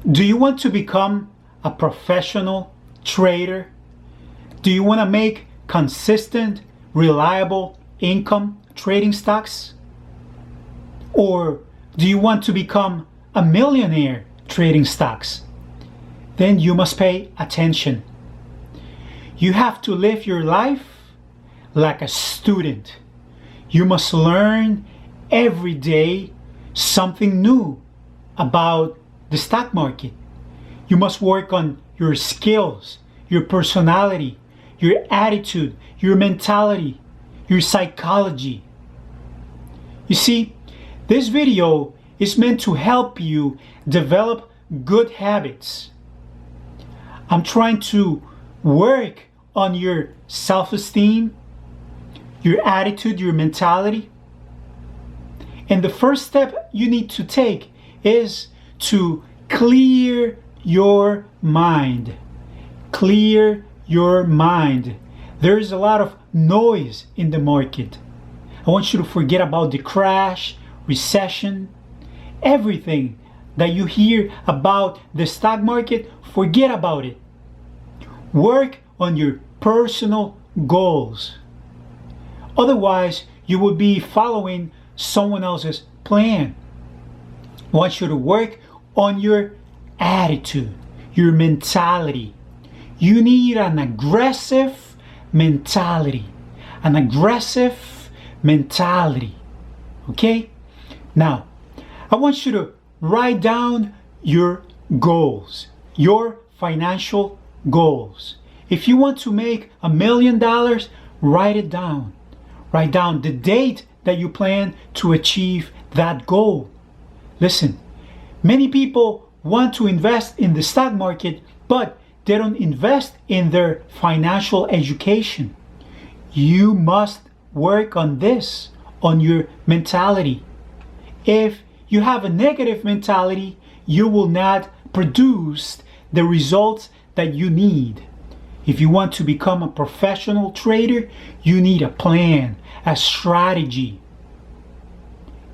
Do you want to become a professional trader? Do you want to make consistent, reliable income trading stocks? Or do you want to become a millionaire trading stocks? Then you must pay attention. You have to live your life like a student. You must learn every day something new about the stock market. You must work on your skills, your personality, your attitude, your mentality, your psychology. You see, this video is meant to help you develop good habits. I'm trying to work on your self-esteem, your attitude, your mentality. And the first step you need to take is to clear your mind. Clear your mind. There is a lot of noise in the market. I want you to forget about the crash, recession, everything that you hear about the stock market. Forget about it. Work on your personal goals. Otherwise, you will be following someone else's plan. I want you to work on your attitude, your mentality. You need an aggressive mentality. An aggressive mentality. Okay? Now, I want you to write down your goals, your financial goals. If you want to make $1 million, write it down. Write down the date that you plan to achieve that goal. Listen, many people want to invest in the stock market, but they don't invest in their financial education. You must work on this, on your mentality. If you have a negative mentality, you will not produce the results that you need. If you want to become a professional trader, you need a plan, a strategy.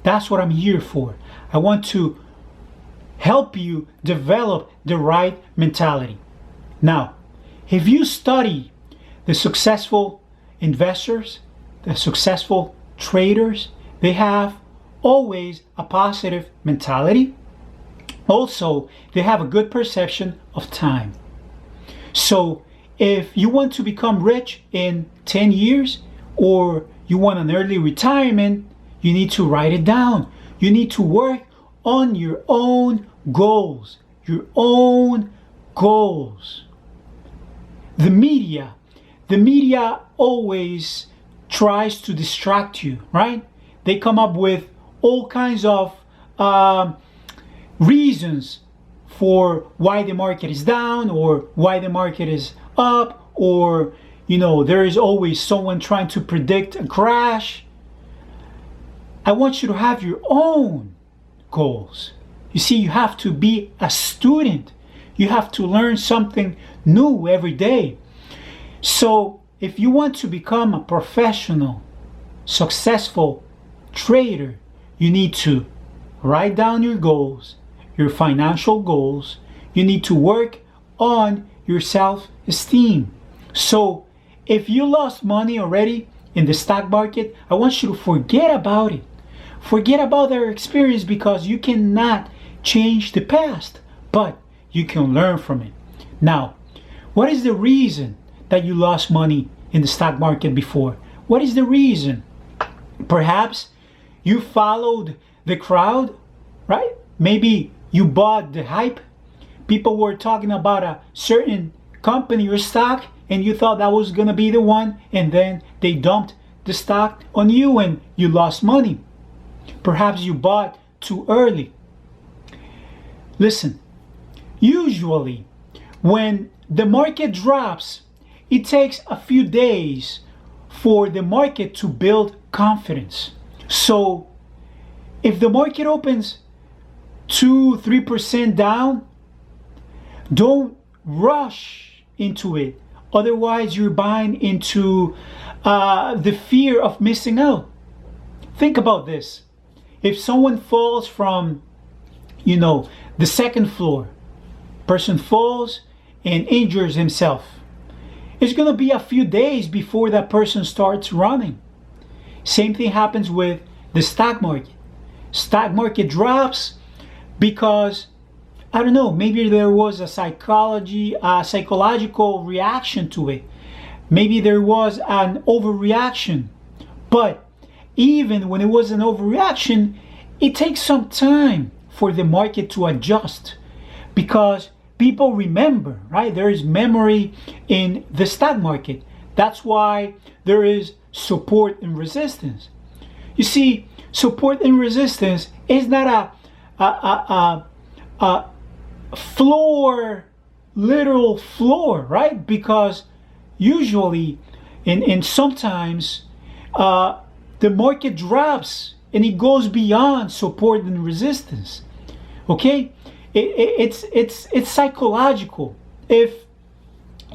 That's what I'm here for. I want to help you develop the right mentality. Now, if you study the successful investors, the successful traders, they have always a positive mentality. Also, they have a good perception of time. So, if you want to become rich in 10 years or you want an early retirement, you need to write it down. You need to work on your own goals. Your own goals. The media always tries to distract you, right? They come up with all kinds of reasons for why the market is down or why the market is up, or there is always someone trying to predict a crash. I want you to have your own goals. You see, you have to be a student. You have to learn something new every day. So if you want to become a professional, successful trader, you need to write down your goals, your financial goals. You need to work on your self-esteem. So if you lost money already in the stock market, I want you to forget about it. Forget about their experience, because you cannot change the past, but you can learn from it. Now, what is the reason that you lost money in the stock market before? What is the reason? Perhaps you followed the crowd, right? Maybe you bought the hype. People were talking about a certain company or stock, and you thought that was going to be the one, and then they dumped the stock on you and you lost money. Perhaps you bought too early. Listen, usually when the market drops, it takes a few days for the market to build confidence. So if the market opens 2-3% down, don't rush into it. Otherwise, you're buying into the fear of missing out. Think about this. If someone falls from, the second floor person falls and injures himself. It's going to be a few days before that person starts running. Same thing happens with the stock market. Stock market drops because, I don't know, maybe there was a psychological reaction to it. Maybe there was an overreaction. But even when it was an overreaction, it takes some time for the market to adjust, because people remember, right? There is memory in the stock market. That's why there is support and resistance. You see, support and resistance is not a floor, literal floor, right? Because usually and sometimes the market drops and it goes beyond support and resistance. Okay, it's psychological. If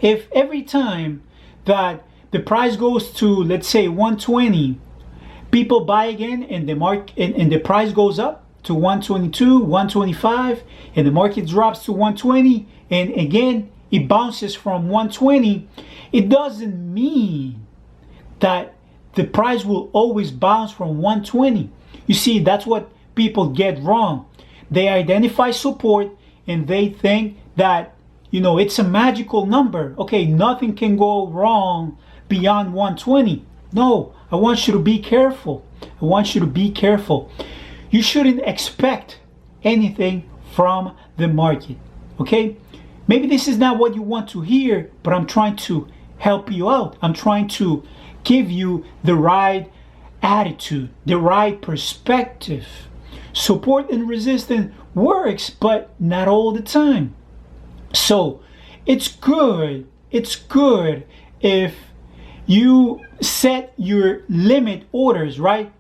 every time that the price goes to, let's say, 120, people buy again, and the price goes up to 122, 125, and the market drops to 120, and again it bounces from 120, it doesn't mean that the price will always bounce from 120. You see, that's what people get wrong. They identify support and they think that, it's a magical number. Okay, nothing can go wrong beyond 120. No, I want you to be careful. I want you to be careful. You shouldn't expect anything from the market. Okay? Maybe this is not what you want to hear, but I'm trying to help you out. I'm trying to give you the right attitude, the right perspective. Support and resistance works, but not all the time. So it's good if you set your limit orders, right,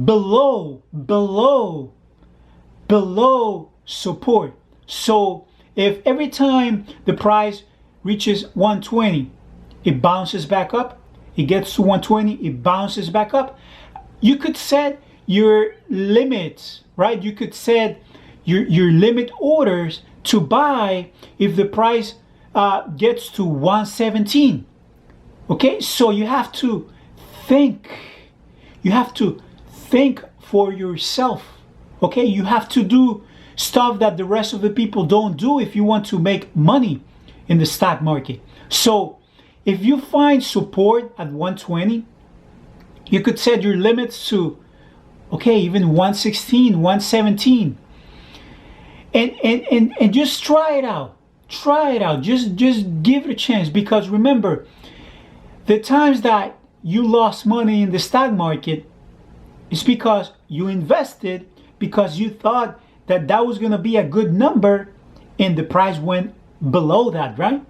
below support. So if every time the price reaches 120, it bounces back up, it gets to 120, it bounces back up, you could set your limits, right? You could set your limit orders to buy if the price gets to 117. Okay, so you have to think. You have to think for yourself. Okay, you have to do stuff that the rest of the people don't do if you want to make money in the stock market. So if you find support at 120, you could set your limits to, okay, even 116, 117. And just try it out. Try it out. Just give it a chance, because remember, the times that you lost money in the stock market is because you invested because you thought that that was going to be a good number and the price went below that, right?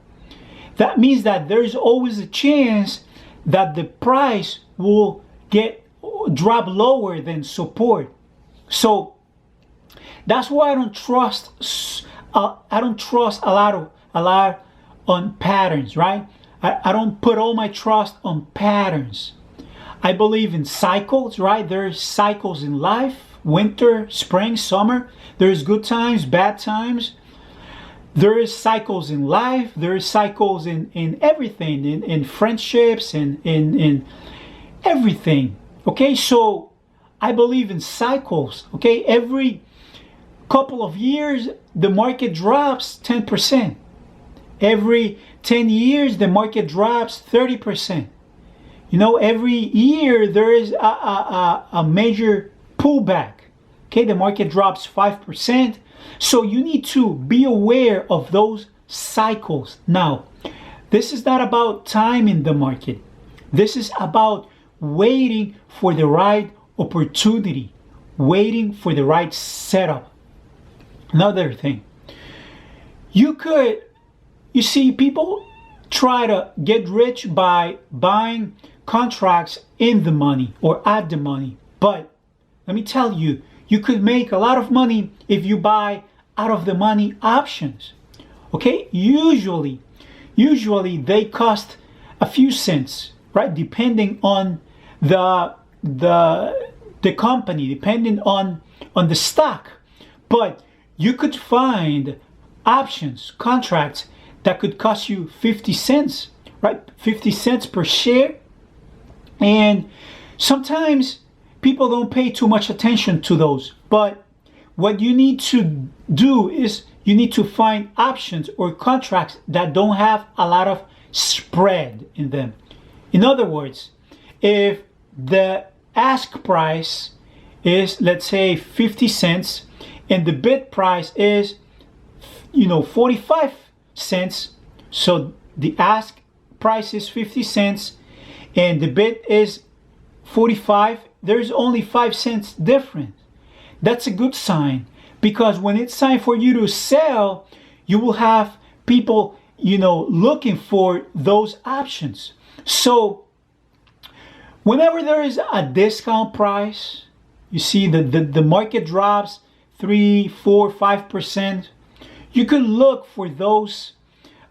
That means that there's always a chance that the price will drop lower than support. So that's why I don't trust a lot on patterns, right? I don't put all my trust on patterns. I believe in cycles, right? There's cycles in life: winter, spring, summer. There's good times, bad times. There is cycles in life. There is cycles in everything, in friendships, in everything. Okay, so I believe in cycles. Okay, every couple of years the market drops 10%. Every 10 years the market drops 30%. Every year there is a major pullback. Okay, the market drops 5%. So you need to be aware of those cycles. Now, this is not about time in the market. This is about waiting for the right opportunity, waiting for the right setup. Another thing, you see, people try to get rich by buying contracts in the money or at the money. But let me tell you, you could make a lot of money if you buy out of the money options. Okay, usually they cost a few cents, right? Depending on the company, depending on the stock. But you could find options, contracts that could cost you 50 cents, right? 50 cents per share. And sometimes people don't pay too much attention to those. But what you need to do is you need to find options or contracts that don't have a lot of spread in them. In other words, if the ask price is, let's say, 50 cents and the bid price is 45 cents, so the ask price is 50 cents and the bid is 45, there's only 5 cents difference. That's a good sign, because when it's time for you to sell, you will have people looking for those options. So whenever there is a discount price, you see the market drops 3, 4, 5%, you can look for those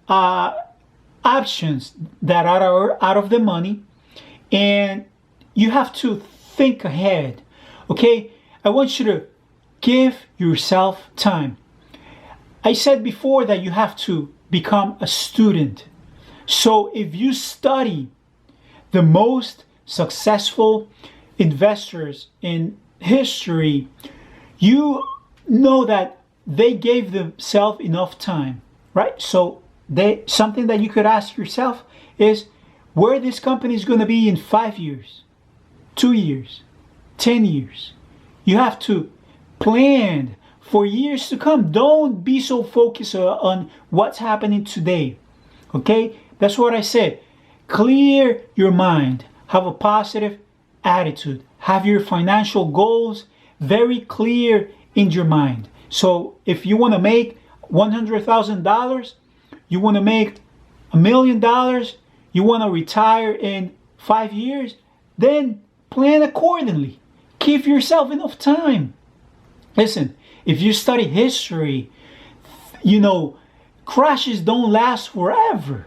options that are out of the money, and you have to think ahead. Okay, I want you to give yourself time. I said before that you have to become a student. So if you study the most successful investors in history, you know that they gave themselves enough time, right? So something that you could ask yourself is where this company is going to be in 5 years, 2 years, 10 years. You have to plan for years to come. Don't be so focused on what's happening today. Okay? That's what I said. Clear your mind. Have a positive attitude. Have your financial goals very clear in your mind. So if you want to make $100,000, you want to make $1 million, you want to retire in 5 years, then plan accordingly. Give yourself enough time. Listen, if you study history, crashes don't last forever.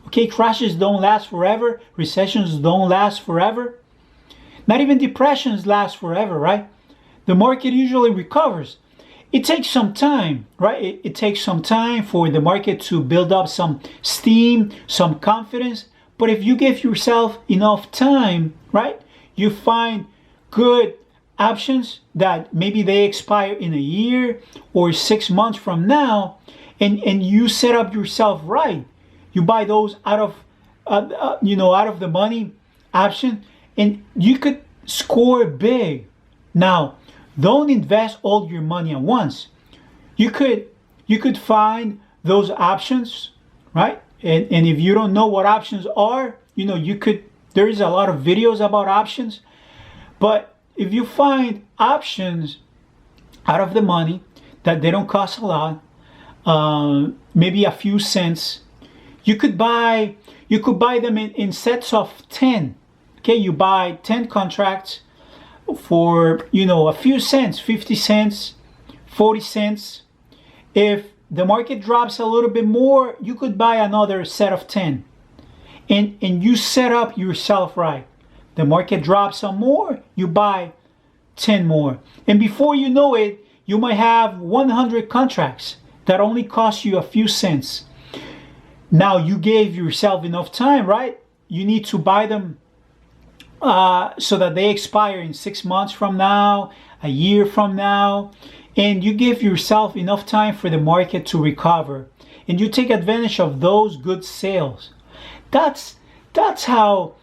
Okay, crashes don't last forever. Recessions don't last forever. Not even depressions last forever, right? The market usually recovers. It takes some time, right? It takes some time for the market to build up some steam, some confidence. But if you give yourself enough time, right, you find good options that maybe they expire in a year or 6 months from now, and you set up yourself right. You buy those out of the money option, and you could score big. Now, don't invest all your money at once. You could find those options, right? And if you don't know what options are, there is a lot of videos about options. But if you find options out of the money that they don't cost a lot, maybe a few cents, you could buy them in sets of 10. Okay, you buy 10 contracts for a few cents, 50 cents, 40 cents. If the market drops a little bit more, you could buy another set of 10. And you set up yourself right. The market drops some more, you buy 10 more. And before you know it, you might have 100 contracts that only cost you a few cents. Now you gave yourself enough time, right? You need to buy them so that they expire in 6 months from now, a year from now. And you give yourself enough time for the market to recover. And you take advantage of those good sales. That's how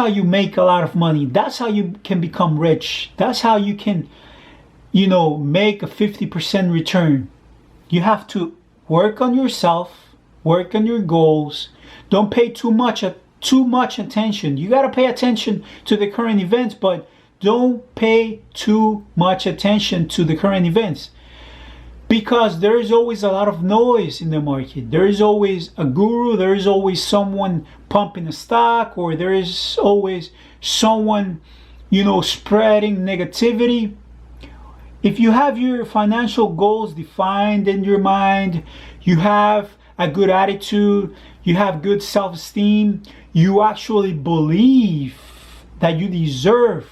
you make a lot of money. That's how you can become rich. That's how you can, make a 50% return. You have to work on yourself, work on your goals. Don't pay too much attention. You got to pay attention to the current events, but don't pay too much attention to the current events, because there is always a lot of noise in the market. There is always a guru, there is always someone pumping a stock, or there is always someone, spreading negativity. If you have your financial goals defined in your mind, you have a good attitude, you have good self-esteem, you actually believe that you deserve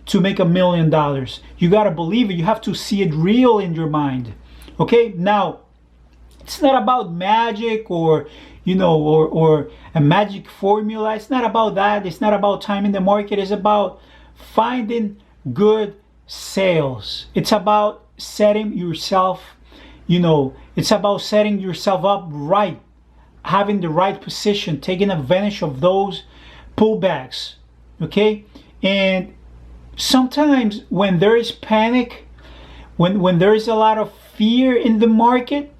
to make $1 million. You got to believe it. You have to see it real in your mind. Okay, now It's not about magic or, you know, or a magic formula. It's not about that. It's not about timing the market. It's about finding good sales. It's about setting yourself, you know, it's about setting yourself up right, having the right position, taking advantage of those pullbacks. Okay? And sometimes when there is panic, when there is a lot of fear in the market,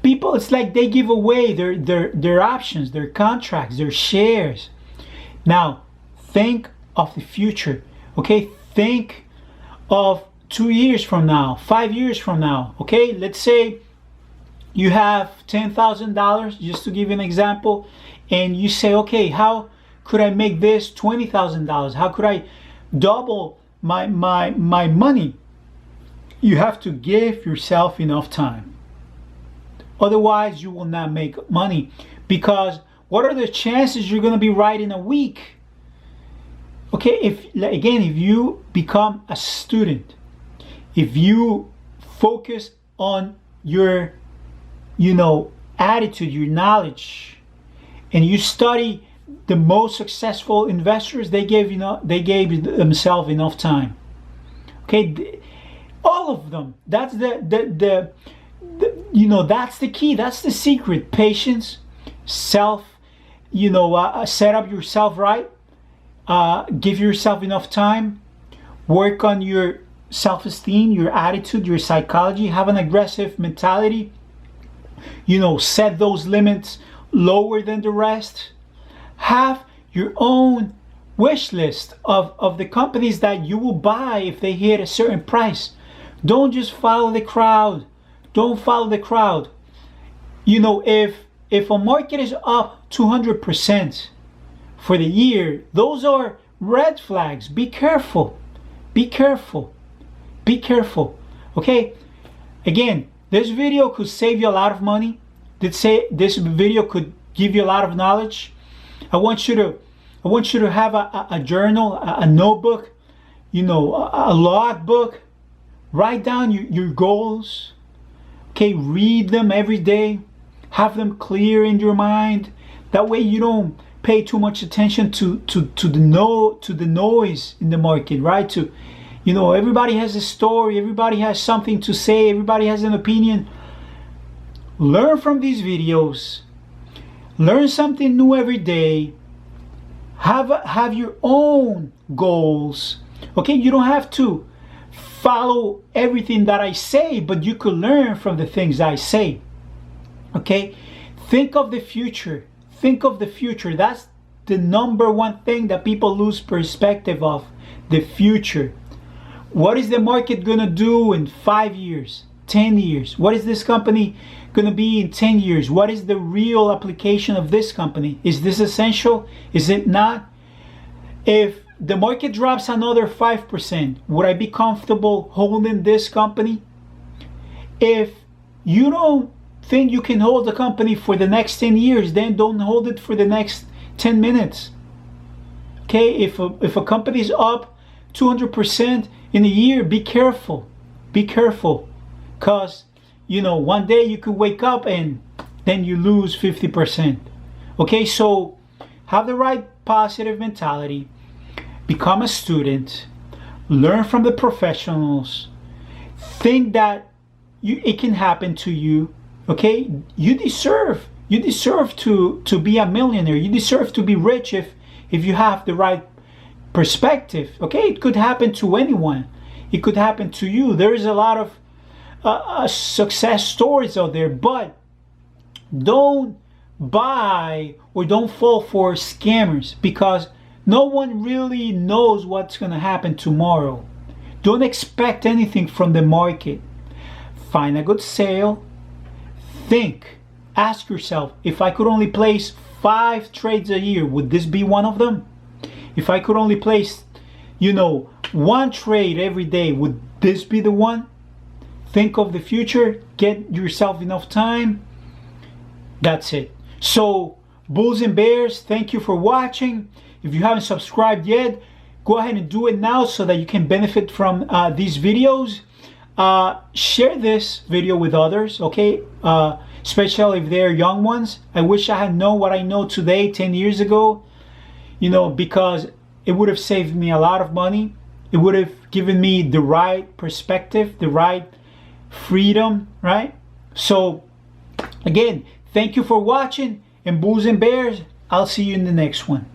people, it's like they give away their options, their contracts, their shares. Now, think of the future. Okay? Think of 2 years from now, 5 years from now. Okay? Let's say you have $10,000, just to give you an example, and you say, okay, how could I make this $20,000? How could I double my money? You have to give yourself enough time. Otherwise, you will not make money. Because what are the chances you're going to be right in a week? Okay, if you become a student, if you focus on your, you know, attitude, your knowledge, and you study the most successful investors, they gave themselves enough time. Okay, all of them. That's the you know, that's the key. That's the secret. Patience, self, you know, set up yourself right. Give yourself enough time. Work on your self-esteem, your attitude, your psychology. Have an aggressive mentality. You know, set those limits lower than the rest. Have your own wish list of the companies that you will buy if they hit a certain price. Don't just follow the crowd. Don't follow the crowd. You know, if a market is up 200% for the year, those are red flags. Be careful. Be careful. Be careful. Okay? Again, this video could save you a lot of money. This video could give you a lot of knowledge. I want you to have a journal, a notebook, you know, a log book. Write down your goals. Okay, read them every day. Have them clear in your mind. That way you don't pay too much attention to the noise in the market, right? You know, everybody has a story, everybody has something to say, everybody has an opinion. Learn from these videos. Learn something new every day. Have your own goals. Okay, you don't have to follow everything that I say, but you could learn from the things I say. Okay, think of the future. Think of the future. That's the number one thing that people lose perspective of. The future. What is the market gonna do in 5 years, 10 years? What is this company gonna be in 10 years? What is the real application of this company? Is this essential? Is it not? If the market drops another 5%, would I be comfortable holding this company? If you don't think you can hold the company for the next 10 years, then don't hold it for the next 10 minutes. Okay, if a company is up 200% in a year, be careful. Be careful. Because, you know, one day you could wake up and then you lose 50%. Okay, so have the right positive mentality. Become a student. Learn from the professionals. Think that it can happen to you. Okay, you deserve to be a millionaire. You deserve to be rich if you have the right perspective. Okay, it could happen to anyone. It could happen to you. There is a lot of success stories out there, but don't buy or don't fall for scammers, because no one really knows what's going to happen tomorrow. Don't expect anything from the market. Find a good sale. Think. Ask yourself, if I could only place 5 trades a year, would this be one of them? If I could only place, you know, 1 trade every day, would this be the one? Think of the future. Get yourself enough time. That's it. So, bulls and bears, thank you for watching. If you haven't subscribed yet, go ahead and do it now so that you can benefit from these videos. share this video with others, okay? Especially if they're young ones. I wish I had known what I know today 10 years ago, you know, because it would have saved me a lot of money. It would have given me the right perspective, the right freedom, right? So again, thank you for watching, and Bulls and Bears, I'll see you in the next one.